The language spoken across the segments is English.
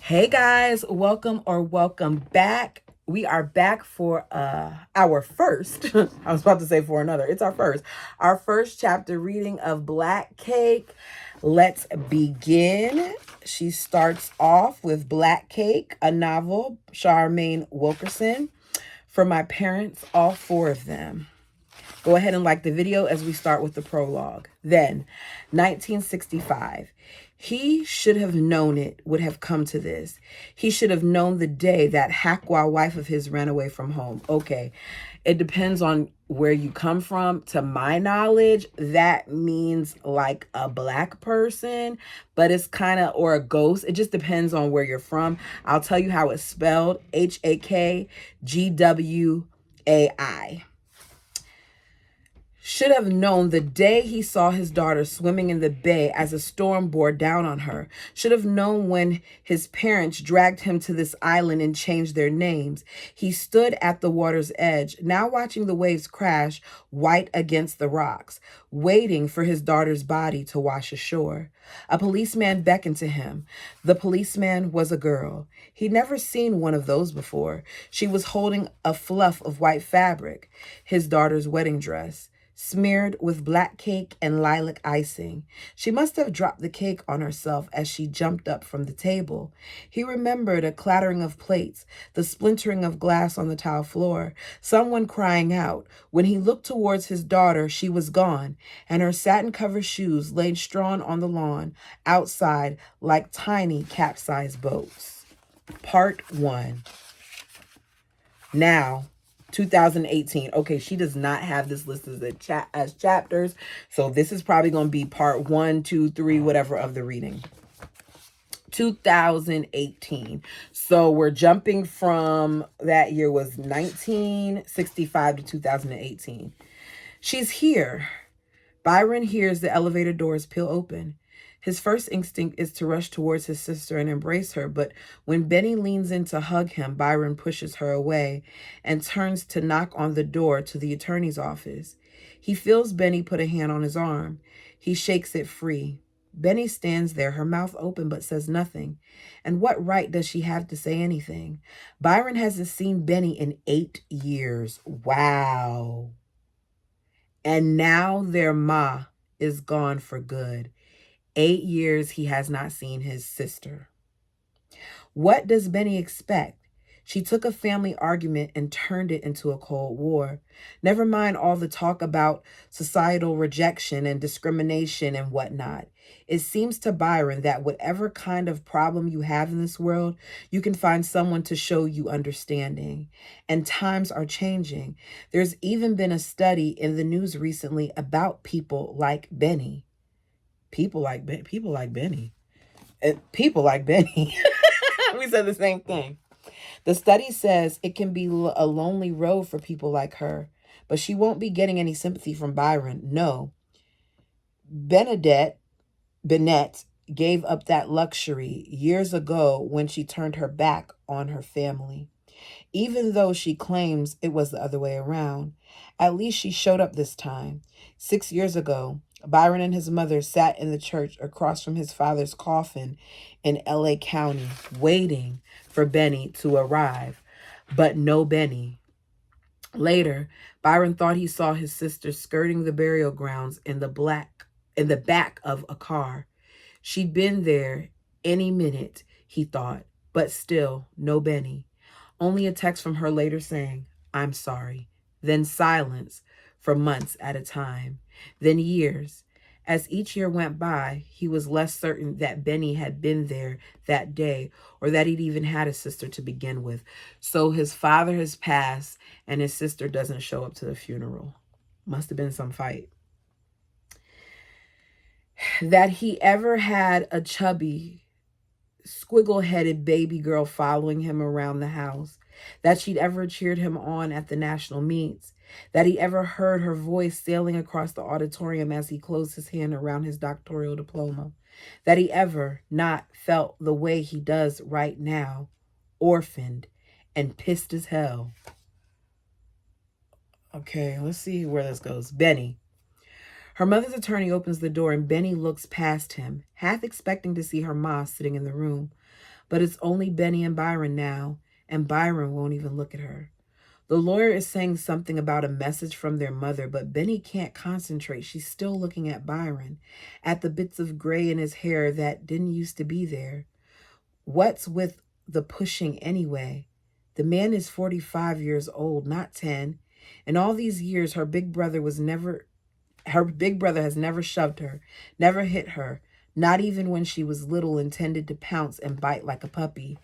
Hey guys, welcome back. We are back for our first, I was about to say for another, it's our first chapter reading of Black Cake. Let's begin. She starts off with Black Cake, a novel, Charmaine Wilkerson. For my parents, all four of them. Go ahead and like the video as we start with the prologue. Then, 1965. He should have known it would have come to this. He should have known the day that Hakwa wife of his ran away from home. Okay, it depends on where you come from. To my knowledge, that means like a black person, but it's kind of, or a ghost. It just depends on where you're from. I'll tell you how it's spelled: Hakgwai. Should have known the day he saw his daughter swimming in the bay as a storm bore down on her. Should have known when his parents dragged him to this island and changed their names. He stood at the water's edge, now watching the waves crash white against the rocks, waiting for his daughter's body to wash ashore. A policeman beckoned to him. The policeman was a girl. He'd never seen one of those before. She was holding a fluff of white fabric, his daughter's wedding dress, smeared with black cake and lilac icing. She must have dropped the cake on herself as she jumped up from the table. He remembered a clattering of plates, the splintering of glass on the tile floor, someone crying out. When he looked towards his daughter, she was gone, and her satin-covered shoes lay strewn on the lawn outside like tiny capsized boats. Part 1. Now, 2018. Okay, she does not have this listed as chapters, so this is probably going to be part 1, 2, 3, whatever of the reading. 2018. So we're jumping from that year was 1965 to 2018. She's here. Byron hears the elevator doors peel open. His first instinct is to rush towards his sister and embrace her, but when Benny leans in to hug him, Byron pushes her away and turns to knock on the door to the attorney's office. He feels Benny put a hand on his arm. He shakes it free. Benny stands there, her mouth open but says nothing. And what right does she have to say anything? Byron hasn't seen Benny in 8 years. Wow. And now their ma is gone for good. 8 years he has not seen his sister. What does Benny expect? She took a family argument and turned it into a Cold War. Never mind all the talk about societal rejection and discrimination and whatnot. It seems to Byron that whatever kind of problem you have in this world, you can find someone to show you understanding. And times are changing. There's even been a study in the news recently about people like Benny. People like Benny. People like Benny. We said the same thing. The study says it can be a lonely road for people like her, but she won't be getting any sympathy from Byron. No. Bennett gave up that luxury years ago when she turned her back on her family. Even though she claims it was the other way around, at least she showed up this time. 6 years ago, Byron and his mother sat in the church across from his father's coffin in LA County, waiting for Benny to arrive. But no Benny. Later, Byron thought he saw his sister skirting the burial grounds in the back of a car. She'd been there any minute, he thought, but still no Benny. Only a text from her later saying, "I'm sorry." Then silence for months at a time. Then years. As each year went by, he was less certain that Benny had been there that day or that he'd even had a sister to begin with. So his father has passed and his sister doesn't show up to the funeral. Must have been some fight. That he ever had a chubby, squiggle-headed baby girl following him around the house, that she'd ever cheered him on at the national meets, that he ever heard her voice sailing across the auditorium as he closed his hand around his doctoral diploma, that he ever not felt the way he does right now, orphaned and pissed as hell. Okay, let's see where this goes. Benny. Her mother's attorney opens the door and Benny looks past him, half expecting to see her ma sitting in the room. But it's only Benny and Byron now, and Byron won't even look at her. The lawyer is saying something about a message from their mother, but Benny can't concentrate. She's still looking at Byron, at the bits of gray in his hair that didn't used to be there. What's with the pushing anyway? The man is 45 years old, not 10. In all these years, her big brother has never shoved her, never hit her, not even when she was little and tended to pounce and bite like a puppy.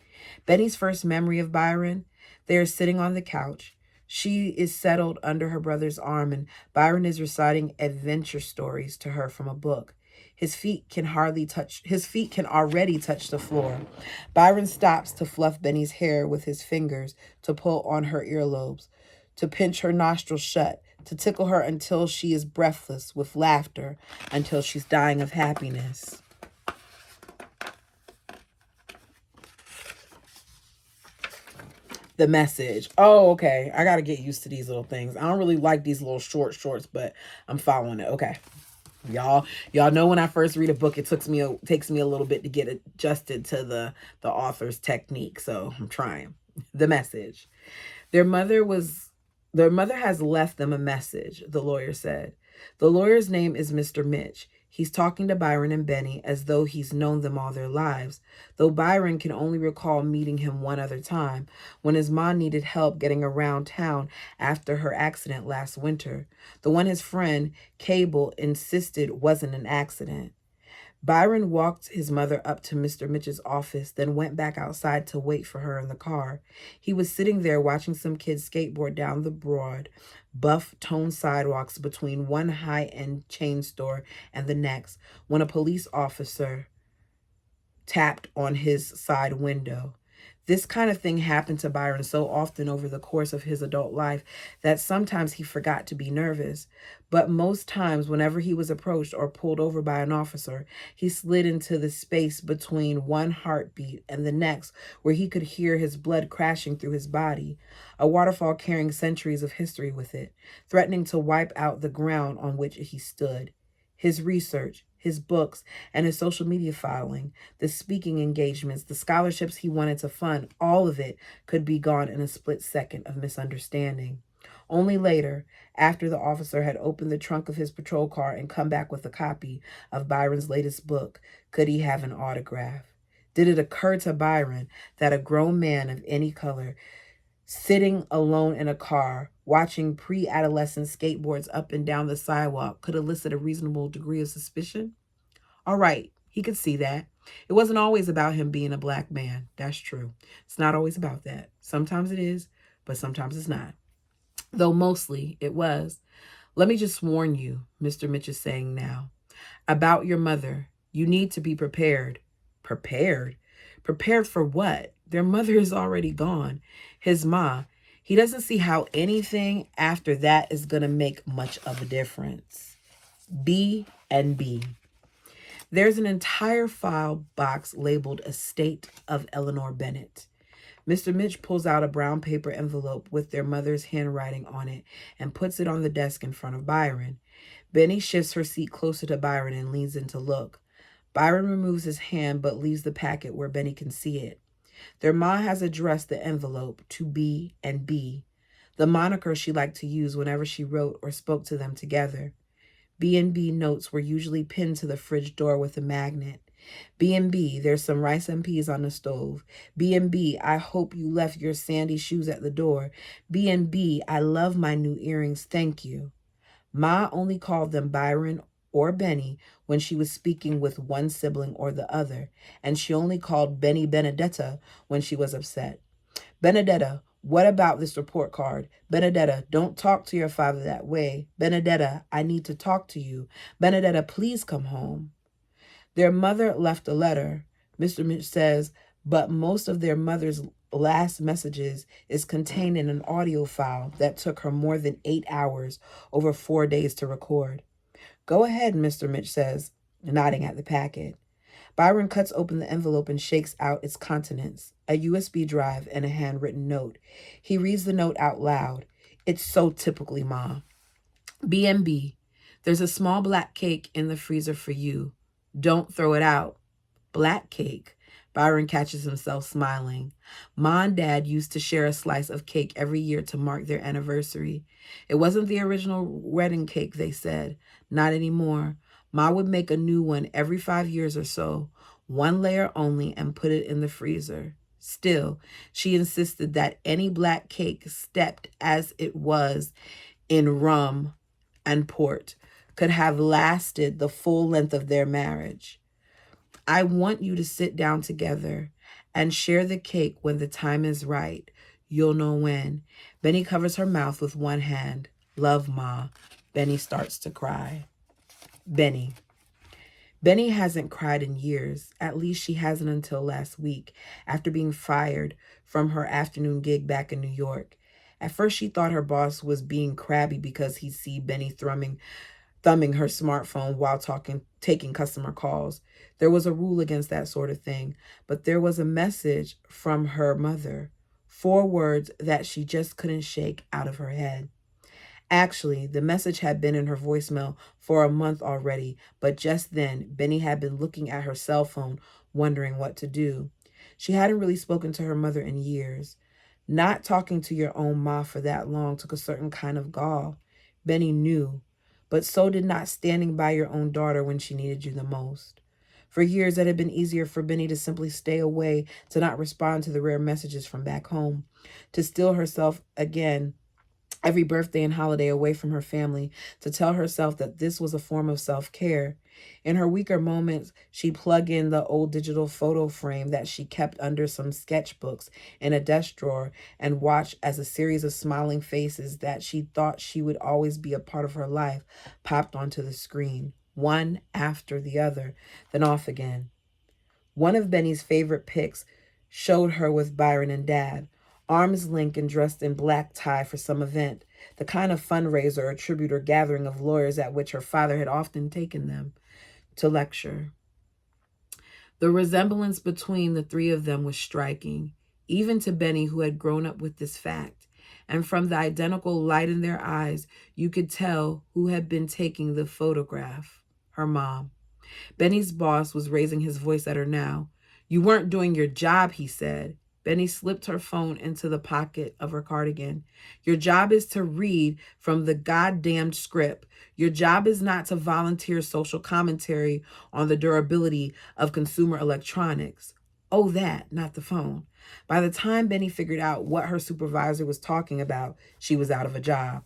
Benny's first memory of Byron, they are sitting on the couch. She is settled under her brother's arm, and Byron is reciting adventure stories to her from a book. His feet can already touch the floor. Byron stops to fluff Benny's hair with his fingers, to pull on her earlobes, to pinch her nostrils shut, to tickle her until she is breathless with laughter, until she's dying of happiness. The message. Oh, okay. I got to get used to these little things. I don't really like these little shorts, but I'm following it. Okay. Y'all know when I first read a book, it takes me a little bit to get adjusted to the author's technique. So I'm trying. The message. Their mother has left them a message, the lawyer said. The lawyer's name is Mr. Mitch. He's talking to Byron and Benny as though he's known them all their lives, though Byron can only recall meeting him one other time, when his mom needed help getting around town after her accident last winter, the one his friend, Cable, insisted wasn't an accident. Byron walked his mother up to Mr. Mitch's office, then went back outside to wait for her in the car. He was sitting there watching some kids skateboard down the broad, buff-toned sidewalks between one high-end chain store and the next, when a police officer tapped on his side window. This kind of thing happened to Byron so often over the course of his adult life that sometimes he forgot to be nervous. But most times, whenever he was approached or pulled over by an officer, he slid into the space between one heartbeat and the next, where he could hear his blood crashing through his body, a waterfall carrying centuries of history with it, threatening to wipe out the ground on which he stood. His research, his books, and his social media following, the speaking engagements, the scholarships he wanted to fund, all of it could be gone in a split second of misunderstanding. Only later, after the officer had opened the trunk of his patrol car and come back with a copy of Byron's latest book, could he have an autograph. Did it occur to Byron that a grown man of any color, sitting alone in a car, watching pre-adolescent skateboards up and down the sidewalk, could elicit a reasonable degree of suspicion? All right, he could see that. It wasn't always about him being a black man. That's true. It's not always about that. Sometimes it is, but sometimes it's not. Though mostly it was. Let me just warn you, Mr. Mitch is saying now, about your mother. You need to be prepared. Prepared? Prepared for what? Their mother is already gone. His ma. He doesn't see how anything after that is going to make much of a difference. B and B. There's an entire file box labeled Estate of Eleanor Bennett. Mr. Mitch pulls out a brown paper envelope with their mother's handwriting on it and puts it on the desk in front of Byron. Benny shifts her seat closer to Byron and leans in to look. Byron removes his hand but leaves the packet where Benny can see it. Their ma has addressed the envelope to B and B, the moniker she liked to use whenever she wrote or spoke to them together. B&B notes were usually pinned to the fridge door with a magnet. B&B, there's some rice and peas on the stove. B&B, I hope you left your sandy shoes at the door. B&B, I love my new earrings, thank you. Ma only called them Byron or Benny when she was speaking with one sibling or the other, and she only called Benny Benedetta when she was upset. Benedetta, what about this report card? Benedetta, don't talk to your father that way. Benedetta, I need to talk to you. Benedetta, please come home. Their mother left a letter, Mr. Mitch says, but most of their mother's last messages is contained in an audio file that took her more than 8 hours over 4 days to record. Go ahead, Mr. Mitch says, nodding at the packet. Byron cuts open the envelope and shakes out its contents, a USB drive and a handwritten note. He reads the note out loud. It's so typically Ma. B&B, there's a small black cake in the freezer for you. Don't throw it out. Black cake. Byron catches himself smiling. Ma and Dad used to share a slice of cake every year to mark their anniversary. It wasn't the original wedding cake, they said. Not anymore. Ma would make a new one every 5 years or so, one layer only, and put it in the freezer. Still, she insisted that any black cake, steeped as it was in rum and port, could have lasted the full length of their marriage. I want you to sit down together and share the cake when the time is right. You'll know when. Benny covers her mouth with one hand. Love, Ma. Benny starts to cry. Benny. Benny hasn't cried in years. At least she hasn't until last week, after being fired from her afternoon gig back in New York. At first, she thought her boss was being crabby because he'd see Benny thumbing her smartphone while taking customer calls. There was a rule against that sort of thing, but there was a message from her mother. 4 words that she just couldn't shake out of her head. Actually, the message had been in her voicemail for a month already, but just then, Benny had been looking at her cell phone, wondering what to do. She hadn't really spoken to her mother in years. Not talking to your own ma for that long took a certain kind of gall. Benny knew, but so did not standing by your own daughter when she needed you the most. For years, it had been easier for Benny to simply stay away, to not respond to the rare messages from back home, to steal herself again every birthday and holiday away from her family, to tell herself that this was a form of self-care. In her weaker moments, she'd plug in the old digital photo frame that she kept under some sketchbooks in a desk drawer and watch as a series of smiling faces that she thought she would always be a part of her life popped onto the screen, one after the other, then off again. One of Benny's favorite pics showed her with Byron and Dad, arms linked and dressed in black tie for some event, the kind of fundraiser or tribute or gathering of lawyers at which her father had often taken them to lecture. The resemblance between the 3 of them was striking, even to Benny, who had grown up with this fact. And from the identical light in their eyes, you could tell who had been taking the photograph. Her mom. Benny's boss was raising his voice at her now. You weren't doing your job, he said. Benny slipped her phone into the pocket of her cardigan. Your job is to read from the goddamned script. Your job is not to volunteer social commentary on the durability of consumer electronics. Oh, that, not the phone. By the time Benny figured out what her supervisor was talking about, she was out of a job.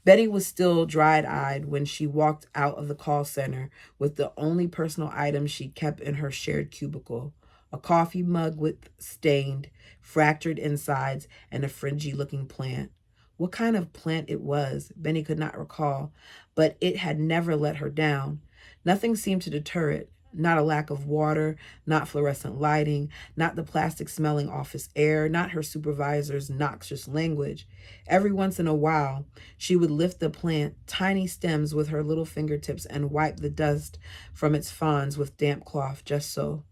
Betty was still dried-eyed when she walked out of the call center with the only personal item she kept in her shared cubicle. A coffee mug with stained, fractured insides and a fringy-looking plant. What kind of plant it was, Benny could not recall, but it had never let her down. Nothing seemed to deter it. Not a lack of water, not fluorescent lighting, not the plastic-smelling office air, not her supervisor's noxious language. Every once in a while, she would lift the plant, tiny stems with her little fingertips, and wipe the dust from its fronds with damp cloth, just so.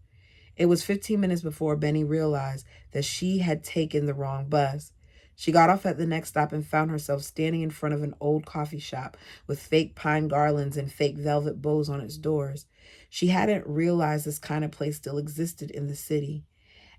It was 15 minutes before Benny realized that she had taken the wrong bus. She got off at the next stop and found herself standing in front of an old coffee shop with fake pine garlands and fake velvet bows on its doors. She hadn't realized this kind of place still existed in the city.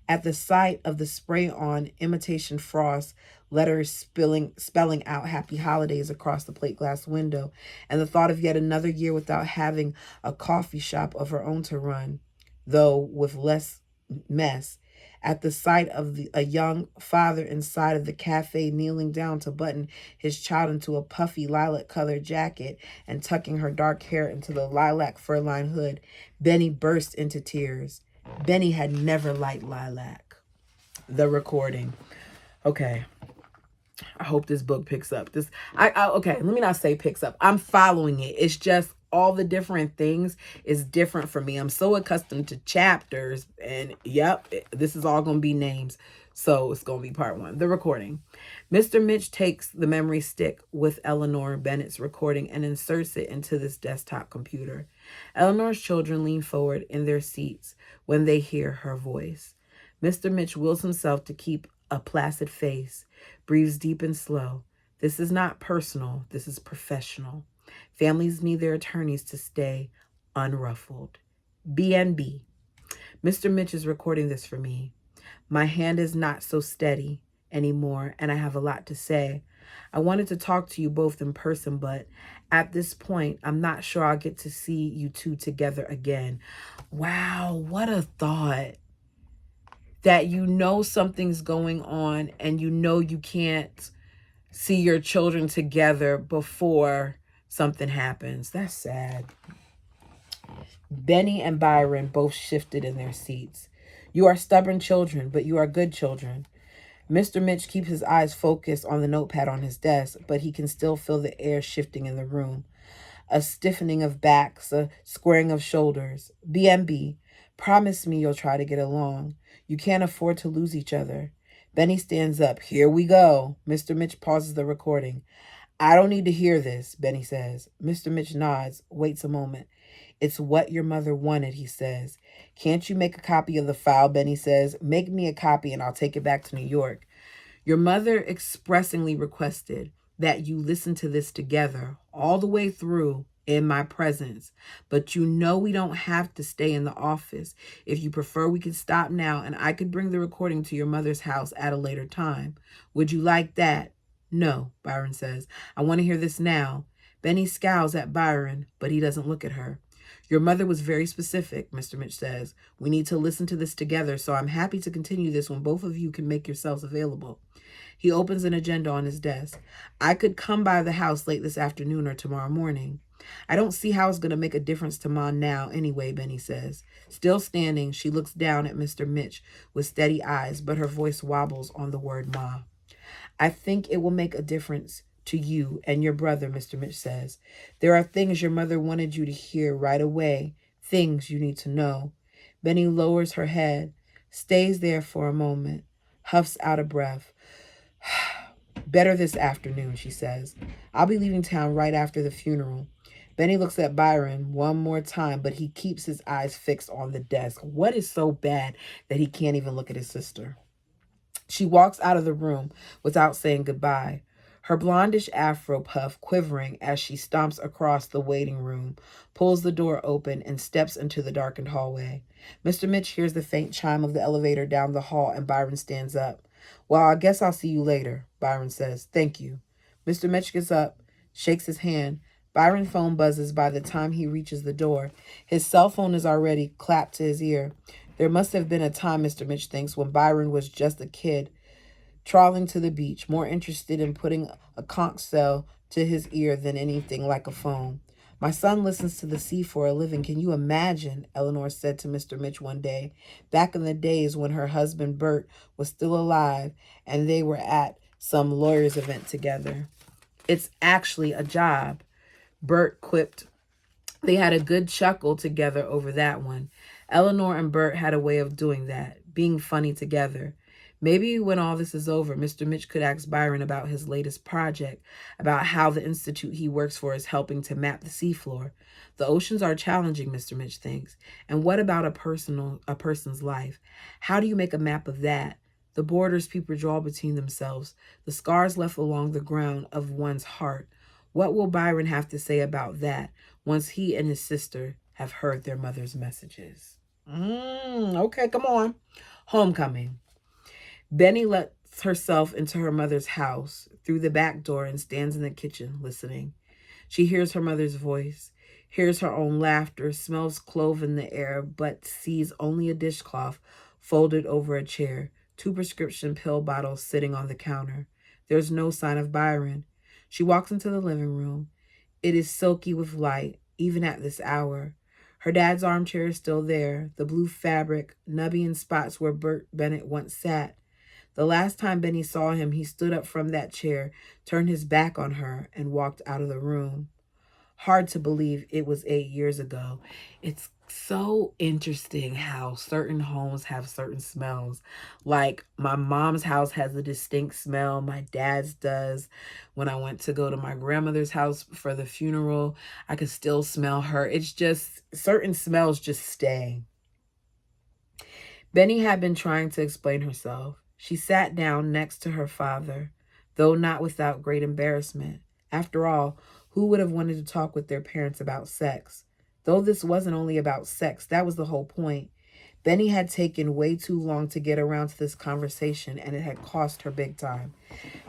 At the sight of the spray-on imitation frost letters spelling out happy holidays across the plate glass window, and the thought of yet another year without having a coffee shop of her own to run, though with less mess, at the sight of a young father inside of the cafe kneeling down to button his child into a puffy lilac-colored jacket and tucking her dark hair into the lilac fur-lined hood, Benny burst into tears. Benny had never liked lilac. The recording. Okay. I hope this book picks up. Okay, let me not say picks up. I'm following it. It's just all the different things is different for me. I'm so accustomed to chapters, and yep, this is all going to be names. So it's going to be part 1. The recording. Mr. Mitch takes the memory stick with Eleanor Bennett's recording and inserts it into this desktop computer. Eleanor's children lean forward in their seats when they hear her voice. Mr. Mitch wills himself to keep a placid face, breathes deep and slow. This is not personal. This is professional. Families need their attorneys to stay unruffled. BNB. Mr. Mitch is recording this for me. My hand is not so steady anymore, and I have a lot to say. I wanted to talk to you both in person, but at this point, I'm not sure I'll get to see you two together again. Wow, what a thought. That you know something's going on and you know you can't see your children together before something happens. That's sad. Benny and Byron both shifted in their seats. You are stubborn children, but you are good children. Mr. Mitch keeps his eyes focused on the notepad on his desk, but he can still feel the air shifting in the room. A stiffening of backs, a squaring of shoulders. BMB, promise me you'll try to get along. You can't afford to lose each other. Benny stands up. Here we go. Mr. Mitch pauses the recording. I don't need to hear this, Benny says. Mr. Mitch nods, waits a moment. It's what your mother wanted, he says. Can't you make a copy of the file, Benny says. Make me a copy and I'll take it back to New York. Your mother expressingly requested that you listen to this together all the way through in my presence. But you know we don't have to stay in the office. If you prefer, we can stop now and I could bring the recording to your mother's house at a later time. Would you like that? No, Byron says. I want to hear this now. Benny scowls at Byron, but he doesn't look at her. Your mother was very specific, Mr. Mitch says. We need to listen to this together, so I'm happy to continue this when both of you can make yourselves available. He opens an agenda on his desk. I could come by the house late this afternoon or tomorrow morning. I don't see how it's going to make a difference to Ma now anyway, Benny says. Still standing, she looks down at Mr. Mitch with steady eyes, but her voice wobbles on the word Ma. I think it will make a difference to you and your brother, Mr. Mitch says. There are things your mother wanted you to hear right away, things you need to know. Benny lowers her head, stays there for a moment, huffs out a breath. Better this afternoon, she says. I'll be leaving town right after the funeral. Benny looks at Byron one more time, but he keeps his eyes fixed on the desk. What is so bad that he can't even look at his sister? She walks out of the room without saying goodbye, her blondish afro puff quivering as she stomps across the waiting room, pulls the door open, and steps into the darkened hallway. Mr. Mitch hears the faint chime of the elevator down the hall, and Byron stands up. Well, I guess I'll see you later, Byron says. Thank you. Mr. Mitch gets up, shakes his hand. Byron's phone buzzes by the time he reaches the door. His cell phone is already clapped to his ear. There must have been a time, Mr. Mitch thinks, when Byron was just a kid, trawling to the beach, more interested in putting a conch shell to his ear than anything like a phone. My son listens to the sea for a living. Can you imagine? Eleanor said to Mr. Mitch one day, back in the days when her husband Bert was still alive and they were at some lawyers' event together. It's actually a job, Bert quipped. They had a good chuckle together over that one. Eleanor and Bert had a way of doing that, being funny together. Maybe when all this is over, Mr. Mitch could ask Byron about his latest project, about how the institute he works for is helping to map the seafloor. The oceans are challenging, Mr. Mitch thinks. And what about a person's life? How do you make a map of that? The borders people draw between themselves, the scars left along the ground of one's heart. What will Byron have to say about that once he and his sister have heard their mother's messages? Okay, come on. Homecoming. Benny lets herself into her mother's house through the back door and stands in the kitchen listening. She hears her mother's voice, hears her own laughter, smells clove in the air, but sees only a dishcloth folded over a chair, 2 prescription pill bottles sitting on the counter. There's no sign of Byron. She walks into the living room. It is silky with light, even at this hour. Her dad's armchair is still there, the blue fabric, nubby in spots where Bert Bennett once sat. The last time Benny saw him, he stood up from that chair, turned his back on her, and walked out of the room. Hard to believe it was 8 years ago. It's so interesting how certain homes have certain smells. Like my mom's house has a distinct smell. My dad's does. When I went to go to my grandmother's house for the funeral, I could still smell her. It's just certain smells just stay. Benny had been trying to explain herself. She sat down next to her father, though not without great embarrassment. After all, who would have wanted to talk with their parents about sex? Though this wasn't only about sex, that was the whole point. Benny had taken way too long to get around to this conversation, and it had cost her big time.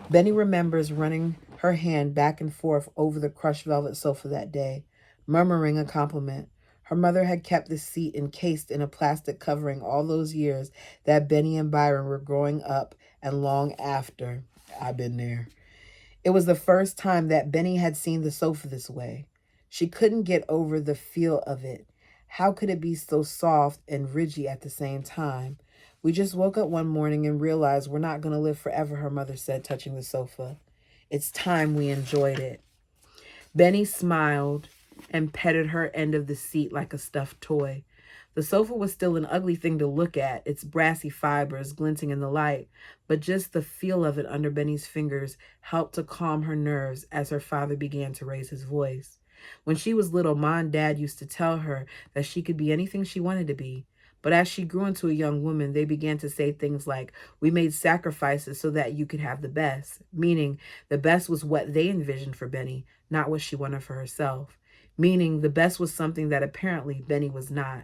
Benny remembers running her hand back and forth over the crushed velvet sofa that day, murmuring a compliment. Her mother had kept the seat encased in a plastic covering all those years that Benny and Byron were growing up and long after. I've been there. It was the first time that Benny had seen the sofa this way. She couldn't get over the feel of it. How could it be so soft and ridgy at the same time? We just woke up one morning and realized we're not going to live forever, her mother said, touching the sofa. It's time we enjoyed it. Benny smiled and petted her end of the seat like a stuffed toy. The sofa was still an ugly thing to look at, its brassy fibers glinting in the light, but just the feel of it under Benny's fingers helped to calm her nerves as her father began to raise his voice. When she was little, Ma and Dad used to tell her that she could be anything she wanted to be. But as she grew into a young woman, they began to say things like, we made sacrifices so that you could have the best, meaning the best was what they envisioned for Benny, not what she wanted for herself, meaning the best was something that apparently Benny was not.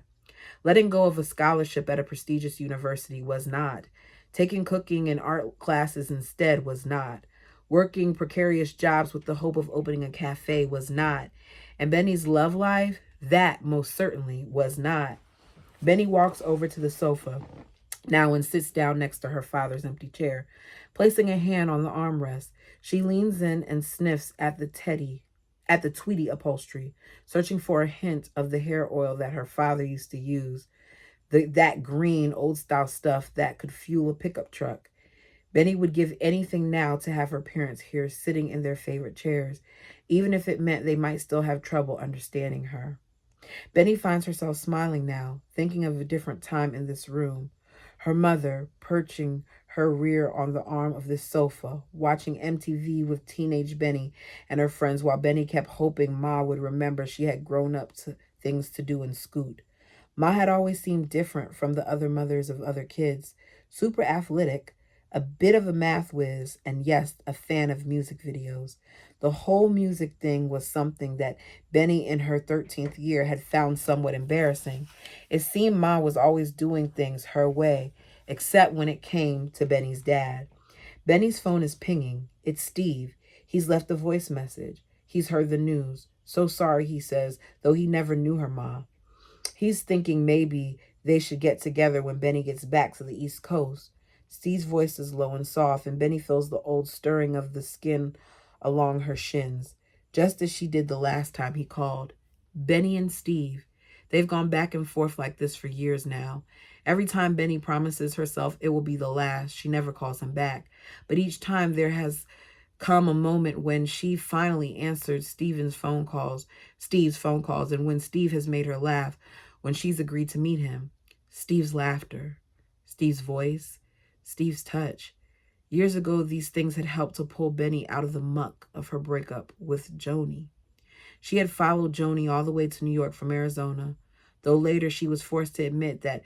Letting go of a scholarship at a prestigious university was not. Taking cooking and art classes instead was not. Working precarious jobs with the hope of opening a cafe was not. And Benny's love life, that most certainly was not. Benny walks over to the sofa now and sits down next to her father's empty chair. Placing a hand on the armrest, she leans in and sniffs at the tweedy upholstery, searching for a hint of the hair oil that her father used to use, that green old-style stuff that could fuel a pickup truck. Benny would give anything now to have her parents here sitting in their favorite chairs, even if it meant they might still have trouble understanding her. Benny finds herself smiling now, thinking of a different time in this room. Her mother perching her rear on the arm of this sofa, watching MTV with teenage Benny and her friends while Benny kept hoping Ma would remember she had grown up to things to do and scoot. Ma had always seemed different from the other mothers of other kids, super athletic, a bit of a math whiz, and yes, a fan of music videos. The whole music thing was something that Benny in her 13th year had found somewhat embarrassing. It seemed Ma was always doing things her way, except when it came to Benny's dad. Benny's phone is pinging. It's Steve. He's left a voice message. He's heard the news. So sorry, he says, though he never knew her ma. He's thinking maybe they should get together when Benny gets back to the East Coast. Steve's voice is low and soft, and Benny feels the old stirring of the skin along her shins, just as she did the last time he called. Benny and Steve. They've gone back and forth like this for years now. Every time Benny promises herself it will be the last, she never calls him back. But each time there has come a moment when she finally answered Steve's phone calls, and when Steve has made her laugh, when she's agreed to meet him. Steve's laughter, Steve's voice, Steve's touch. Years ago, these things had helped to pull Benny out of the muck of her breakup with Joni. She had followed Joni all the way to New York from Arizona, though later she was forced to admit that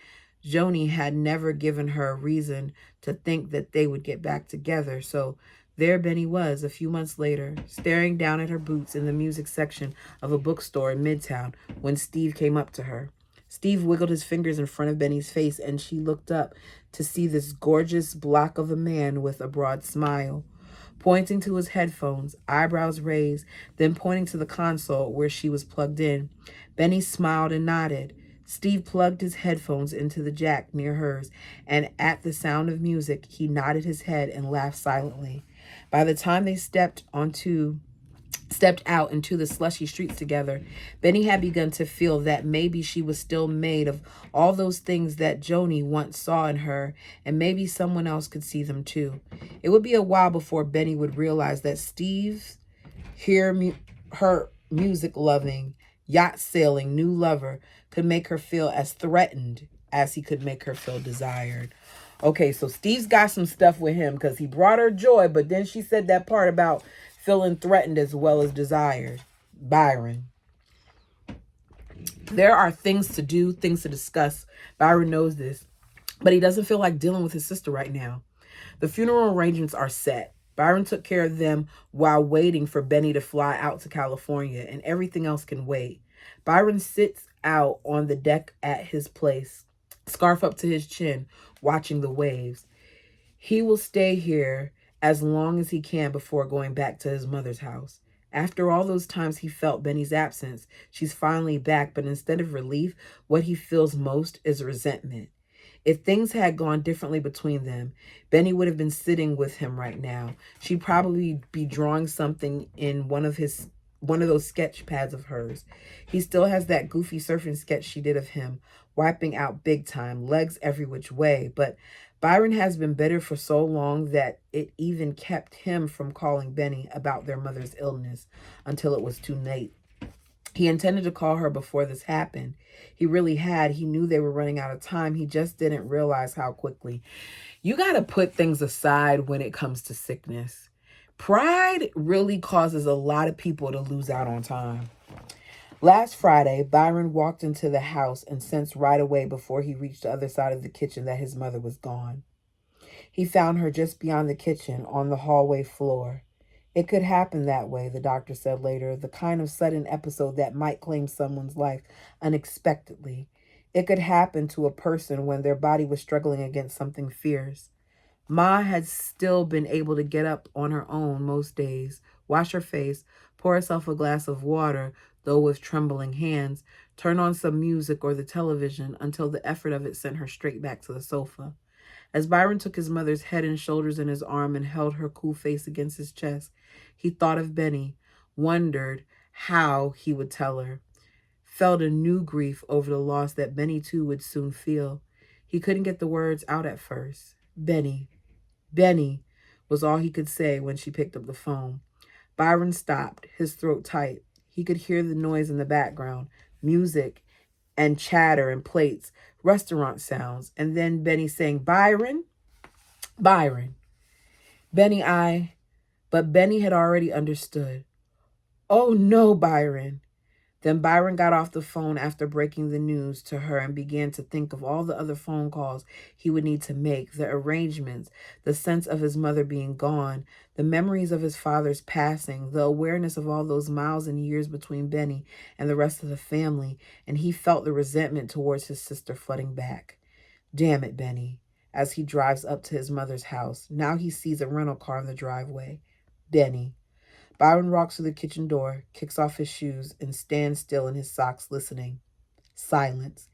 Joni had never given her a reason to think that they would get back together. So there Benny was, a few months later, staring down at her boots in the music section of a bookstore in Midtown when Steve came up to her. Steve wiggled his fingers in front of Benny's face, and she looked up to see this gorgeous block of a man with a broad smile. Pointing to his headphones, eyebrows raised, then pointing to the console where she was plugged in, Benny smiled and nodded. Steve plugged his headphones into the jack near hers, and at the sound of music, he nodded his head and laughed silently. By the time they stepped out into the slushy streets together, Benny had begun to feel that maybe she was still made of all those things that Joni once saw in her, and maybe someone else could see them too. It would be a while before Benny would realize that Steve's her music-loving, yacht-sailing new lover could make her feel as threatened as he could make her feel desired. Okay, so Steve's got some stuff with him because he brought her joy, but then she said that part about feeling threatened as well as desired. Byron. There are things to do, things to discuss. Byron knows this, but he doesn't feel like dealing with his sister right now. The funeral arrangements are set. Byron took care of them while waiting for Benny to fly out to California, and everything else can wait. Byron sits out on the deck at his place, scarf up to his chin, watching the waves. He will stay here as long as he can before going back to his mother's house. After all those times he felt Benny's absence, she's finally back, but instead of relief, what he feels most is resentment. If things had gone differently between them, Benny would have been sitting with him right now. She'd probably be drawing something in one of those sketch pads of hers. He still has that goofy surfing sketch she did of him, wiping out big time, legs every which way. But Byron has been bitter for so long that it even kept him from calling Benny about their mother's illness until it was too late. He intended to call her before this happened. He really had. He knew they were running out of time. He just didn't realize how quickly. You got to put things aside when it comes to sickness. Pride really causes a lot of people to lose out on time. Last Friday, Byron walked into the house and sensed right away before he reached the other side of the kitchen that his mother was gone. He found her just beyond the kitchen on the hallway floor. It could happen that way, the doctor said later, the kind of sudden episode that might claim someone's life unexpectedly. It could happen to a person when their body was struggling against something fierce. Ma had still been able to get up on her own most days, wash her face, pour herself a glass of water, though with trembling hands, turn on some music or the television until the effort of it sent her straight back to the sofa. As Byron took his mother's head and shoulders in his arm and held her cool face against his chest, he thought of Benny, wondered how he would tell her, felt a new grief over the loss that Benny too would soon feel. He couldn't get the words out at first. Benny, Benny, was all he could say when she picked up the phone. Byron stopped, his throat tight. He could hear the noise in the background, music and chatter and plates, restaurant sounds, and then Benny saying, Byron, Byron. But Benny had already understood. Oh no, Byron. Then Byron got off the phone after breaking the news to her and began to think of all the other phone calls he would need to make, the arrangements, the sense of his mother being gone, the memories of his father's passing, the awareness of all those miles and years between Benny and the rest of the family, and he felt the resentment towards his sister flooding back. Damn it, Benny. As he drives up to his mother's house, now he sees a rental car in the driveway. Benny. Byron walks to the kitchen door, kicks off his shoes, and stands still in his socks listening. Silence.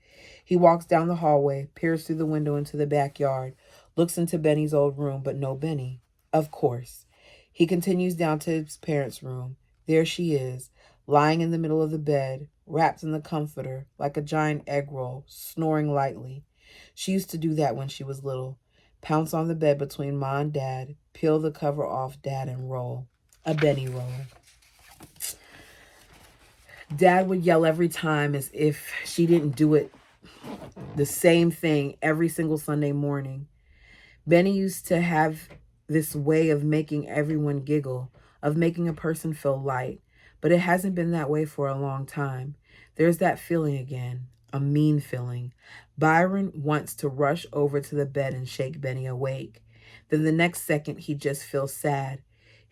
He walks down the hallway, peers through the window into the backyard, looks into Benny's old room, but no Benny. Of course. He continues down to his parents' room. There she is, lying in the middle of the bed, wrapped in the comforter, like a giant egg roll, snoring lightly. She used to do that when she was little. Pounce on the bed between Ma and Dad, peel the cover off Dad, and roll. A Benny roll. Dad would yell every time as if she didn't do it the same thing every single Sunday morning. Benny used to have this way of making everyone giggle, of making a person feel light, but it hasn't been that way for a long time. There's that feeling again, a mean feeling. Byron wants to rush over to the bed and shake Benny awake. Then the next second, he just feels sad.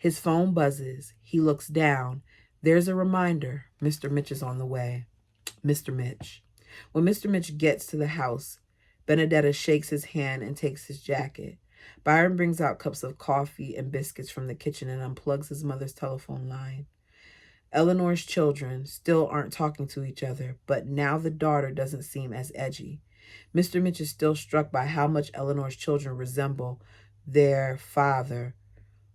His phone buzzes. He looks down. There's a reminder. Mr. Mitch is on the way. Mr. Mitch. When Mr. Mitch gets to the house, Benedetta shakes his hand and takes his jacket. Byron brings out cups of coffee and biscuits from the kitchen and unplugs his mother's telephone line. Eleanor's children still aren't talking to each other, but now the daughter doesn't seem as edgy. Mr. Mitch is still struck by how much Eleanor's children resemble their father.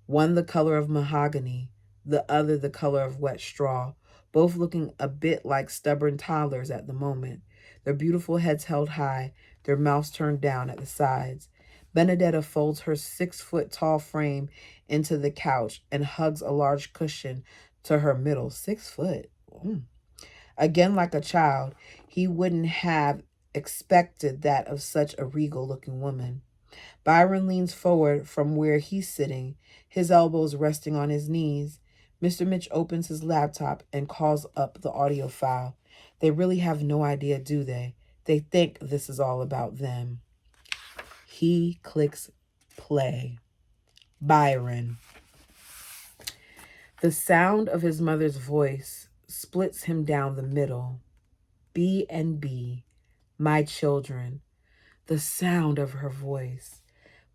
One the color of mahogany, the other the color of wet straw, both looking a bit like stubborn toddlers at the moment, their beautiful heads held high, their mouths turned down at the sides. Benedetta folds her 6-foot-tall frame into the couch and hugs a large cushion to her middle. 6 foot. Again, like a child, he wouldn't have expected that of such a regal-looking woman. Byron leans forward from where he's sitting, his elbows resting on his knees. Mr. Mitch opens his laptop and calls up the audio file. They really have no idea, do they? They think this is all about them. He clicks play. Byron. The sound of his mother's voice splits him down the middle. B and B, my children. the sound of her voice.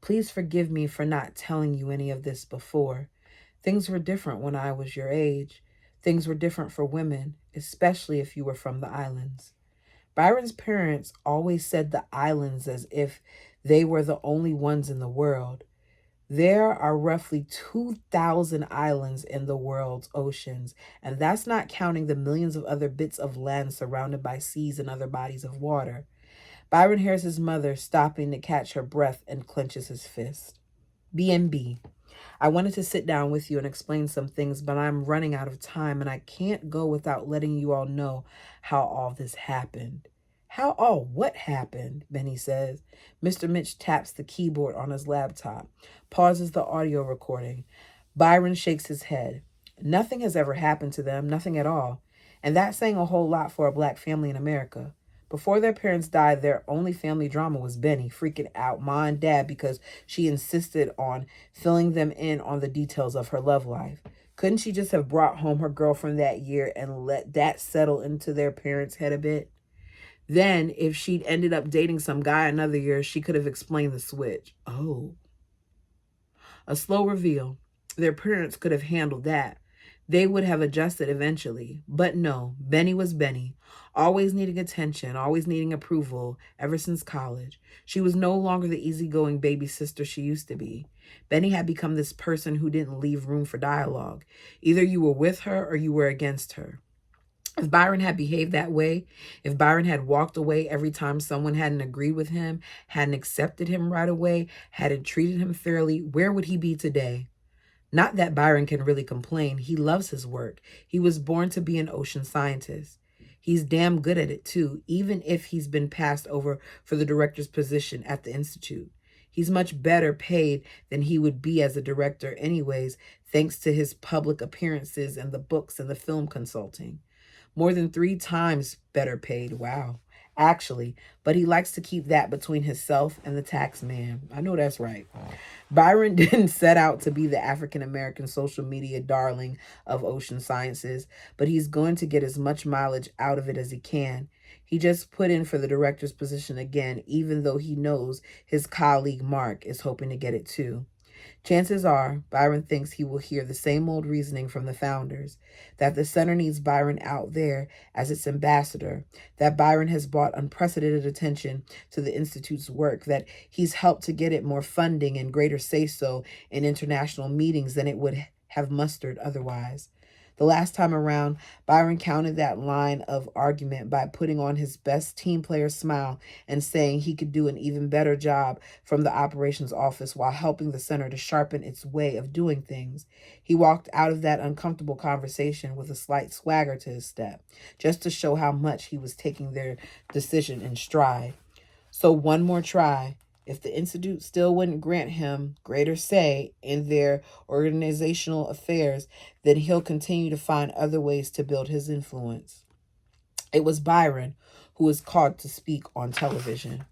Please forgive me for not telling you any of this before. Things were different when I was your age. Things were different for women, especially if you were from the islands. Byron's parents always said the islands as if they were the only ones in the world. There are roughly 2,000 islands in the world's oceans, and that's not counting the millions of other bits of land surrounded by seas and other bodies of water. Byron hears his mother stopping to catch her breath and clenches his fist. B&B. I wanted to sit down with you and explain some things, but I'm running out of time and I can't go without letting you all know how all this happened. How all what happened? Benny says. Mr. Mitch taps the keyboard on his laptop, pauses the audio recording. Byron shakes his head. Nothing has ever happened to them, nothing at all. And that's saying a whole lot for a black family in America. Before their parents died, their only family drama was Benny freaking out Ma and Dad because she insisted on filling them in on the details of her love life. Couldn't she just have brought home her girlfriend that year and let that settle into their parents' head a bit? Then, if she'd ended up dating some guy another year, she could have explained the switch. Oh. A slow reveal. Their parents could have handled that. They would have adjusted eventually. But no, Benny was Benny, always needing attention, always needing approval, ever since college. She was no longer the easygoing baby sister she used to be. Benny had become this person who didn't leave room for dialogue. Either you were with her or you were against her. If Byron had behaved that way, if Byron had walked away every time someone hadn't agreed with him, hadn't accepted him right away, hadn't treated him fairly, where would he be today? Not that Byron can really complain. He loves his work. He was born to be an ocean scientist. He's damn good at it too, even if he's been passed over for the director's position at the Institute. He's much better paid than he would be as a director anyways, thanks to his public appearances and the books and the film consulting. More than 3 times better paid. Wow. Actually, but he likes to keep that between himself and the tax man. I know that's right. Byron didn't set out to be the African American social media darling of ocean sciences, but he's going to get as much mileage out of it as he can. He just put in for the director's position again, even though he knows his colleague Mark is hoping to get it too. Chances are, Byron thinks he will hear the same old reasoning from the founders, that the center needs Byron out there as its ambassador, that Byron has brought unprecedented attention to the Institute's work, that he's helped to get it more funding and greater say-so in international meetings than it would have mustered otherwise. The last time around, Byron countered that line of argument by putting on his best team player smile and saying he could do an even better job from the operations office while helping the center to sharpen its way of doing things. He walked out of that uncomfortable conversation with a slight swagger to his step, just to show how much he was taking their decision in stride. So one more try. If the Institute still wouldn't grant him greater say in their organizational affairs, then he'll continue to find other ways to build his influence. It was Byron who was called to speak on television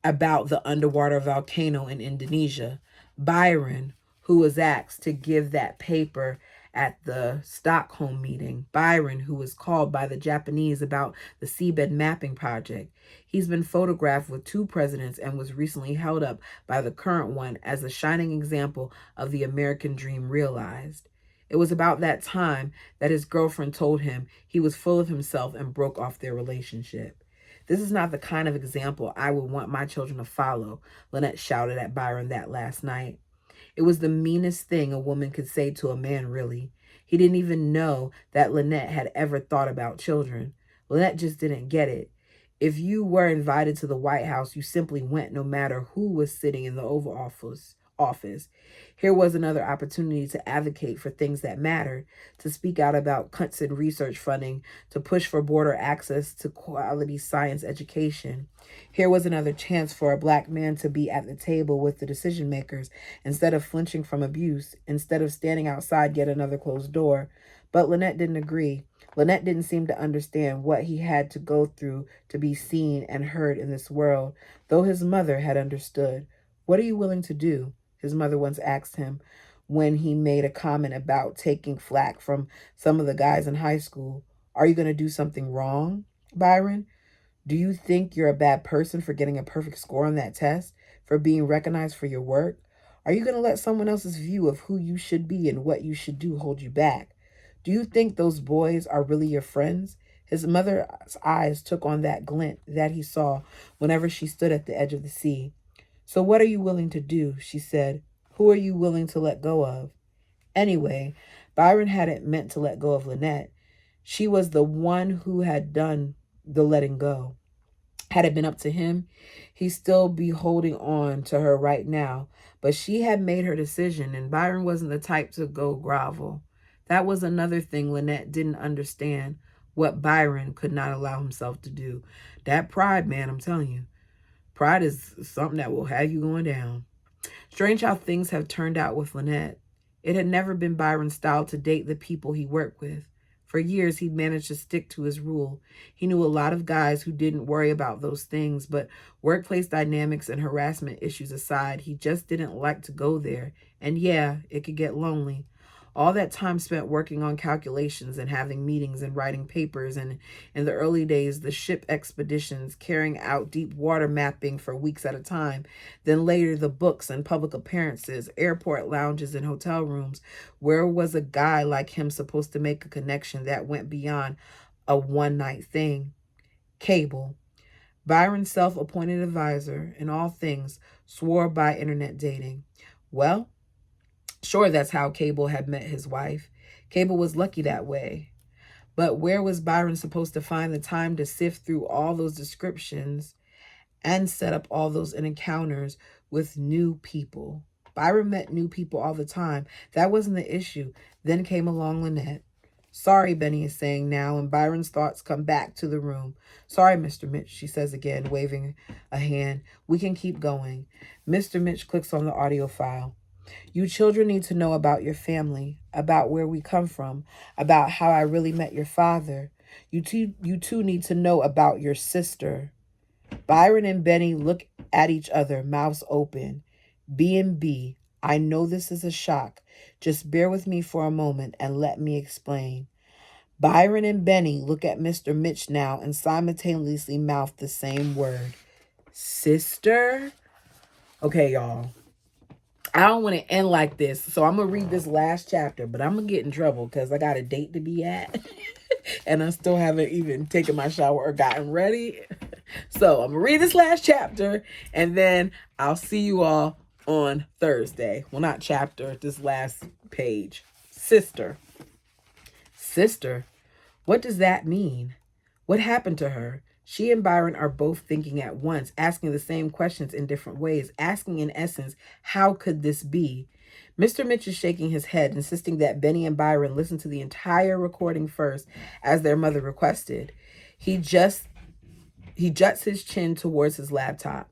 about the underwater volcano in Indonesia. Byron, who was asked to give that paper at the Stockholm meeting. Byron, who was called by the Japanese about the seabed mapping project. He's been photographed with 2 presidents and was recently held up by the current one as a shining example of the American dream realized. It was about that time that his girlfriend told him he was full of himself and broke off their relationship. This is not the kind of example I would want my children to follow, Lynette shouted at Byron that last night. It was the meanest thing a woman could say to a man, really. He didn't even know that Lynette had ever thought about children. Lynette just didn't get it. If you were invited to the White House, you simply went no matter who was sitting in the Oval Office. Here was another opportunity to advocate for things that mattered, to speak out about cuts in research funding, to push for border access to quality science education. Here was another chance for a black man to be at the table with the decision makers instead of flinching from abuse, instead of standing outside yet another closed door. But Lynette didn't agree. Lynette didn't seem to understand what he had to go through to be seen and heard in this world, though his mother had understood. What are you willing to do? His mother once asked him when he made a comment about taking flack from some of the guys in high school. Are you going to do something wrong, Byron? Do you think you're a bad person for getting a perfect score on that test? For being recognized for your work? Are you going to let someone else's view of who you should be and what you should do hold you back? Do you think those boys are really your friends? His mother's eyes took on that glint that he saw whenever she stood at the edge of the sea. So what are you willing to do? She said. Who are you willing to let go of? Anyway, Byron hadn't meant to let go of Lynette. She was the one who had done the letting go. Had it been up to him, he'd still be holding on to her right now. But she had made her decision, and Byron wasn't the type to go grovel. That was another thing Lynette didn't understand, what Byron could not allow himself to do. That pride, man, I'm telling you. Pride is something that will have you going down. Strange how things have turned out with Lynette. It had never been Byron's style to date the people he worked with. For years, he'd managed to stick to his rule. He knew a lot of guys who didn't worry about those things, but workplace dynamics and harassment issues aside, he just didn't like to go there. And yeah, it could get lonely. All that time spent working on calculations and having meetings and writing papers, and in the early days, the ship expeditions carrying out deep water mapping for weeks at a time, then later the books and public appearances, airport lounges and hotel rooms. Where was a guy like him supposed to make a connection that went beyond a one-night thing? Cable. Byron's self-appointed advisor in all things swore by internet dating. Well, sure, that's how Cable had met his wife. Cable was lucky that way. But where was Byron supposed to find the time to sift through all those descriptions and set up all those encounters with new people? Byron met new people all the time. That wasn't the issue. Then came along Lynette. Sorry, Benny is saying now, and Byron's thoughts come back to the room. Sorry, Mr. Mitch, she says again, waving a hand. We can keep going. Mr. Mitch clicks on the audio file. You children need to know about your family, about where we come from, about how I really met your father. You two need to know about your sister. Byron and Benny look at each other, mouths open. B&B, I know this is a shock. Just bear with me for a moment and let me explain. Byron and Benny look at Mr. Mitch now and simultaneously mouth the same word. Sister? Okay, y'all. I don't want to end like this, so I'm going to read this last chapter, but I'm going to get in trouble because I got a date to be at, and I still haven't even taken my shower or gotten ready. So I'm going to read this last chapter, and then I'll see you all on Thursday. Well, not chapter, this last page. Sister. Sister? What does that mean? What happened to her? She and Byron are both thinking at once, asking the same questions in different ways, asking in essence, how could this be? Mr. Mitch is shaking his head, insisting that Benny and Byron listen to the entire recording first, as their mother requested. He juts his chin towards his laptop.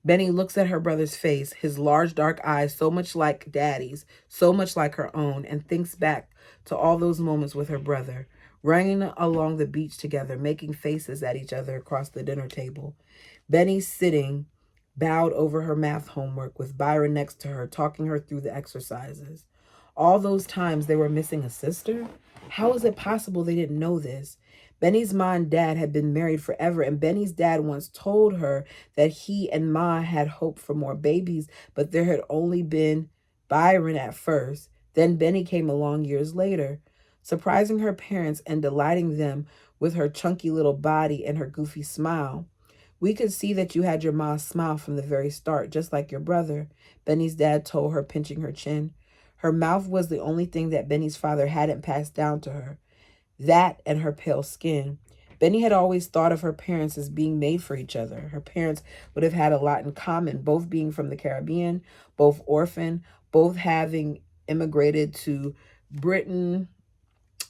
Benny looks at her brother's face, his large dark eyes so much like Daddy's, so much like her own, and thinks back to all those moments with her brother, running along the beach together, making faces at each other across the dinner table. Benny sitting, bowed over her math homework with Byron next to her, talking her through the exercises. All those times they were missing a sister? How is it possible they didn't know this? Benny's ma and dad had been married forever, and Benny's dad once told her that he and ma had hoped for more babies, but there had only been Byron at first. Then Benny came along years later, surprising her parents and delighting them with her chunky little body and her goofy smile. We could see that you had your ma's smile from the very start, just like your brother, Benny's dad told her, pinching her chin. Her mouth was the only thing that Benny's father hadn't passed down to her. That and her pale skin. Benny had always thought of her parents as being made for each other. Her parents would have had a lot in common, both being from the Caribbean, both orphaned, both having immigrated to Britain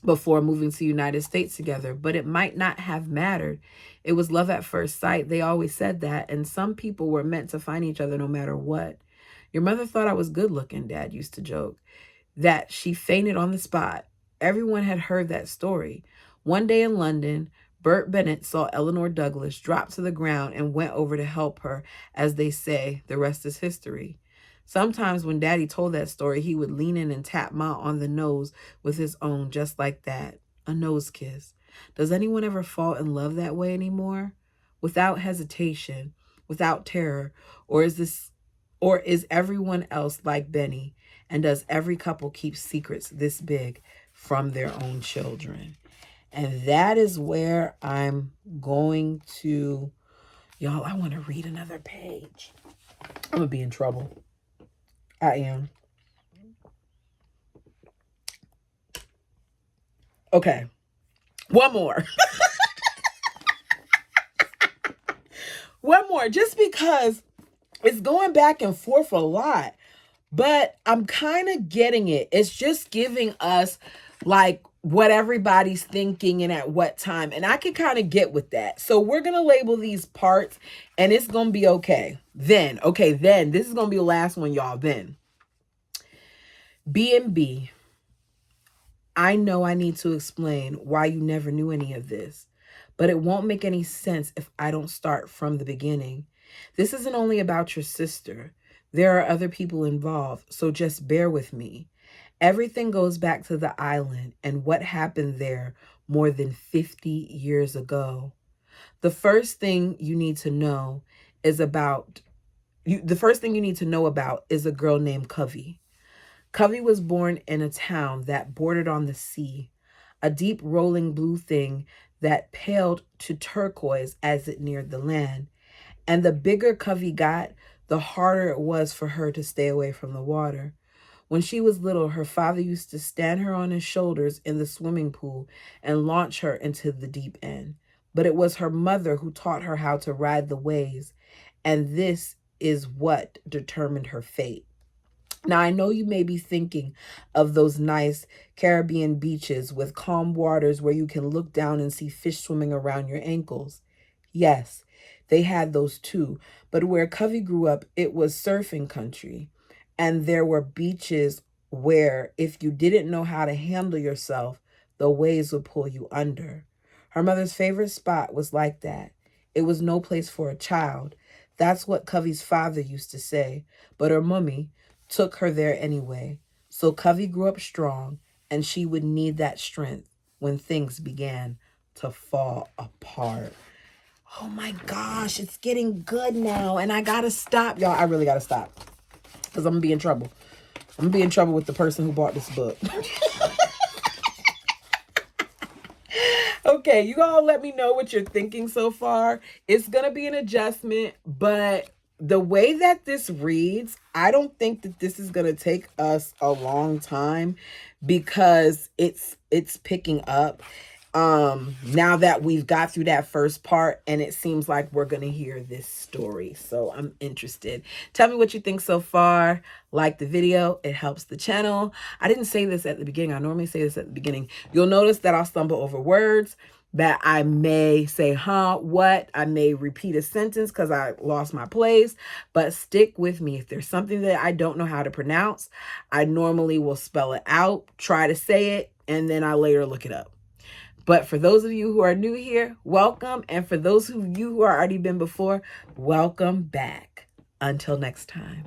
before moving to the United States together, but it might not have mattered. It was love at first sight. They always said that, and some people were meant to find each other no matter what. Your mother thought I was good looking, Dad used to joke, that she fainted on the spot. Everyone had heard that story. One day in London, Bert Bennett saw Eleanor Douglas drop to the ground and went over to help her. As they say, the rest is history. Sometimes when Daddy told that story, he would lean in and tap Ma on the nose with his own, just like that. A nose kiss. Does anyone ever fall in love that way anymore? without hesitation, without terror? Or is everyone else like Benny? And does every couple keep secrets this big from their own children? And that is where I'm going to, y'all, I want to read another page. I'm going to be in trouble. I am. Okay. One more. One more, just because it's going back and forth a lot, but I'm kind of getting it. It's just giving us like what everybody's thinking and at what time. And I can kind of get with that. So we're going to label these parts and it's going to be okay. Then this is going to be the last one, y'all. Then B&B. I know I need to explain why you never knew any of this, but it won't make any sense if I don't start from the beginning. This isn't only about your sister. There are other people involved, so just bear with me. Everything goes back to the island and what happened there more than 50 years ago. The first thing you need to know is about is a girl named Covey. Covey was born in a town that bordered on the sea, a deep rolling blue thing that paled to turquoise as it neared the land. And the bigger Covey got, the harder it was for her to stay away from the water. When she was little, her father used to stand her on his shoulders in the swimming pool and launch her into the deep end. But it was her mother who taught her how to ride the waves, and this is what determined her fate. Now, I know you may be thinking of those nice Caribbean beaches with calm waters where you can look down and see fish swimming around your ankles. Yes, they had those too, but where Covey grew up, it was surfing country. And there were beaches where if you didn't know how to handle yourself, the waves would pull you under. Her mother's favorite spot was like that. It was no place for a child. That's what Covey's father used to say, but her mummy took her there anyway. So Covey grew up strong, and she would need that strength when things began to fall apart. Oh my gosh, it's getting good now, and I gotta stop, y'all. I really gotta stop, because I'm gonna be in trouble. I'm gonna be in trouble with the person who bought this book. Okay, you all let me know what you're thinking so far. It's gonna be an adjustment, but the way that this reads, I don't think that this is going to take us a long time because it's picking up now that we've got through that first part, and it seems like we're going to hear this story. So I'm interested. Tell me what you think so far. Like the video, it helps the channel. I didn't say this at the beginning. I normally say this at the beginning. You'll notice that I'll stumble over words, that I may say, what? I may repeat a sentence because I lost my place, but stick with me. If there's something that I don't know how to pronounce, I normally will spell it out, try to say it, and then I later look it up. But for those of you who are new here, welcome. And for those of you who are already been before, welcome back. Until next time.